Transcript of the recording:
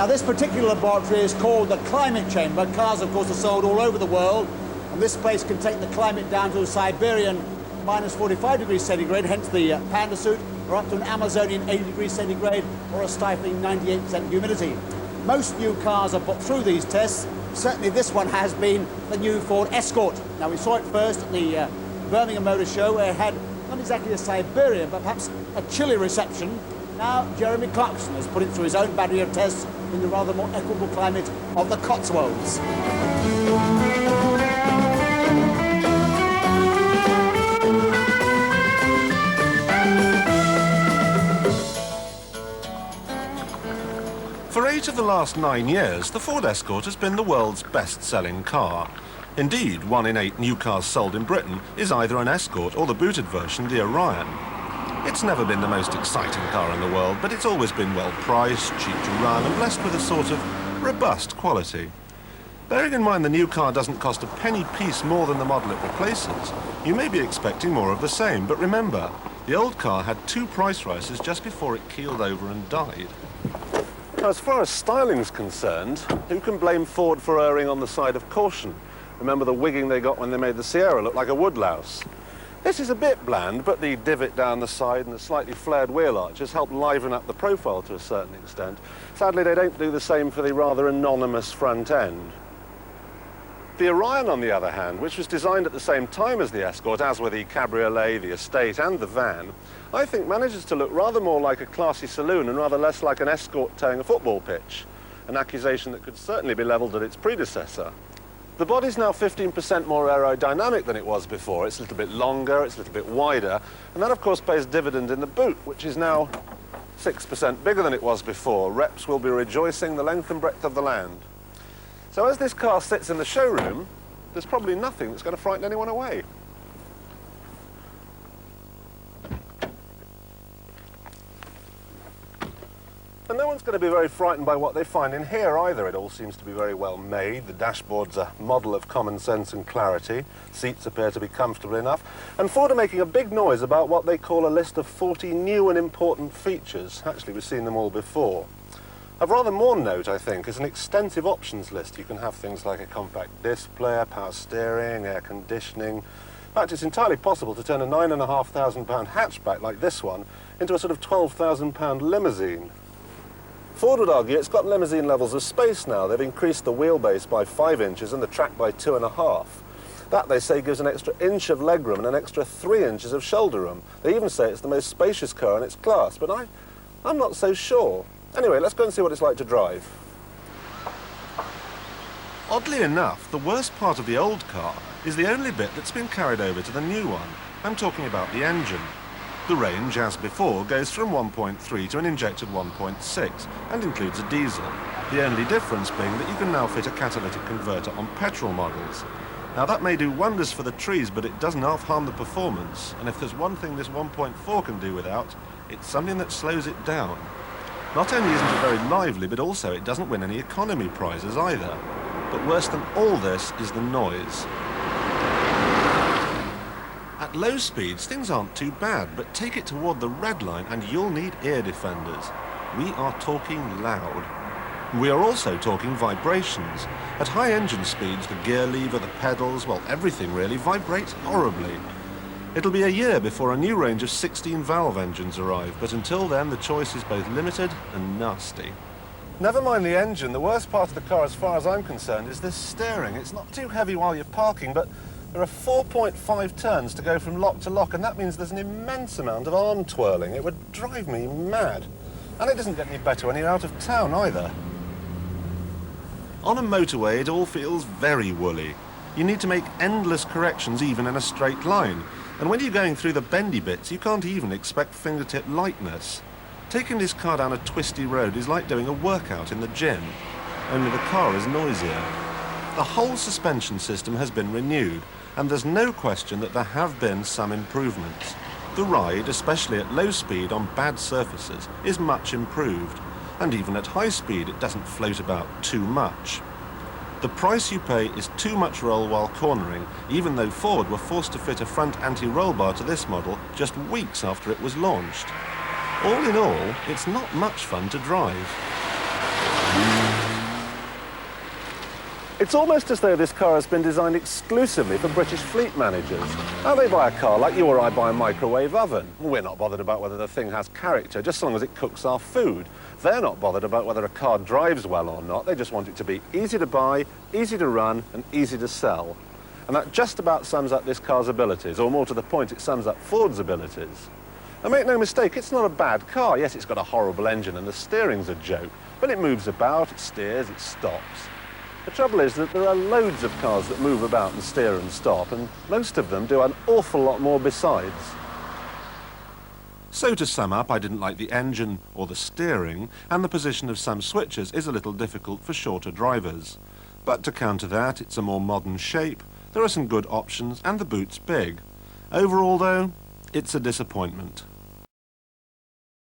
Now, this particular laboratory is called the climate chamber. Cars, of course, are sold all over the world, and this place can take the climate down to a Siberian minus 45 degrees centigrade, hence the panda suit, or up to an Amazonian 80 degrees centigrade, or a stifling 98% humidity. Most new cars are put through these tests. Certainly this one has been the new Ford Escort. Now, we saw it first at the Birmingham Motor Show, where it had not exactly a Siberian, but perhaps a chilly reception. Now, Jeremy Clarkson has put it through his own battery of tests in the rather more equable climate of the Cotswolds. For 8 of the last 9 years, the Ford Escort has been the world's best-selling car. Indeed, 1 in 8 new cars sold in Britain is either an Escort or the booted version, the Orion. It's never been the most exciting car in the world, but it's always been well-priced, cheap to run, and blessed with a sort of robust quality. Bearing in mind the new car doesn't cost a penny piece more than the model it replaces, you may be expecting more of the same, but remember, the old car had 2 price rises just before it keeled over and died. Now, as far as styling's concerned, who can blame Ford for erring on the side of caution? Remember the wigging they got when they made the Sierra look like a woodlouse? This is a bit bland, but the divot down the side and the slightly flared wheel arches help liven up the profile to a certain extent. Sadly, they don't do the same for the rather anonymous front end. The Orion, on the other hand, which was designed at the same time as the Escort, as were the Cabriolet, the Estate and the van, I think manages to look rather more like a classy saloon and rather less like an Escort towing a football pitch, an accusation that could certainly be levelled at its predecessor. The body's now 15% more aerodynamic than it was before. It's a little bit longer, it's a little bit wider, and that of course pays dividend in the boot, which is now 6% bigger than it was before. Reps will be rejoicing the length and breadth of the land. So as this car sits in the showroom, there's probably nothing that's going to frighten anyone away. And no one's going to be very frightened by what they find in here either. It all seems to be very well made. The dashboard's a model of common sense and clarity. Seats appear to be comfortable enough. And Ford are making a big noise about what they call a list of 40 new and important features. Actually, we've seen them all before. Of rather more note, I think, is an extensive options list. You can have things like a compact disc player, power steering, air conditioning. In fact, it's entirely possible to turn a £9,500 hatchback like this one into a sort of £12,000 limousine. Ford would argue it's got limousine levels of space now. They've increased the wheelbase by 5 inches and the track by 2.5. That, they say, gives an extra inch of legroom and an extra 3 inches of shoulder room. They even say it's the most spacious car in its class, but I'm not so sure. Anyway, let's go and see what it's like to drive. Oddly enough, the worst part of the old car is the only bit that's been carried over to the new one. I'm talking about the engine. The range, as before, goes from 1.3 to an injected 1.6 and includes a diesel. The only difference being that you can now fit a catalytic converter on petrol models. Now, that may do wonders for the trees, but it doesn't half harm the performance. And if there's one thing this 1.4 can do without, it's something that slows it down. Not only isn't it very lively, but also it doesn't win any economy prizes either. But worse than all this is the noise. At low speeds, things aren't too bad, but take it toward the red line and you'll need ear defenders. We are talking loud. We are also talking vibrations. At high engine speeds, the gear lever, the pedals, well, everything really vibrates horribly. It'll be a year before a new range of 16-valve engines arrive, but until then, the choice is both limited and nasty. Never mind the engine, the worst part of the car, as far as I'm concerned, is this steering. It's not too heavy while you're parking, but there are 4.5 turns to go from lock to lock, and that means there's an immense amount of arm twirling. It would drive me mad. And it doesn't get any better when you're out of town, either. On a motorway, it all feels very woolly. You need to make endless corrections even in a straight line. And when you're going through the bendy bits, you can't even expect fingertip lightness. Taking this car down a twisty road is like doing a workout in the gym, only the car is noisier. The whole suspension system has been renewed, and there's no question that there have been some improvements. The ride, especially at low speed on bad surfaces, is much improved, and even at high speed it doesn't float about too much. The price you pay is too much roll while cornering, even though Ford were forced to fit a front anti-roll bar to this model just weeks after it was launched. All in all, it's not much fun to drive. It's almost as though this car has been designed exclusively for British fleet managers. Now they buy a car like you or I buy a microwave oven. We're not bothered about whether the thing has character, just so long as it cooks our food. They're not bothered about whether a car drives well or not. They just want it to be easy to buy, easy to run, and easy to sell. And that just about sums up this car's abilities, or more to the point, it sums up Ford's abilities. And make no mistake, it's not a bad car. Yes, it's got a horrible engine and the steering's a joke, but it moves about, it steers, it stops. The trouble is that there are loads of cars that move about and steer and stop, and most of them do an awful lot more besides. So to sum up, I didn't like the engine or the steering, and the position of some switches is a little difficult for shorter drivers. But to counter that, it's a more modern shape, there are some good options, and the boot's big. Overall, though, it's a disappointment.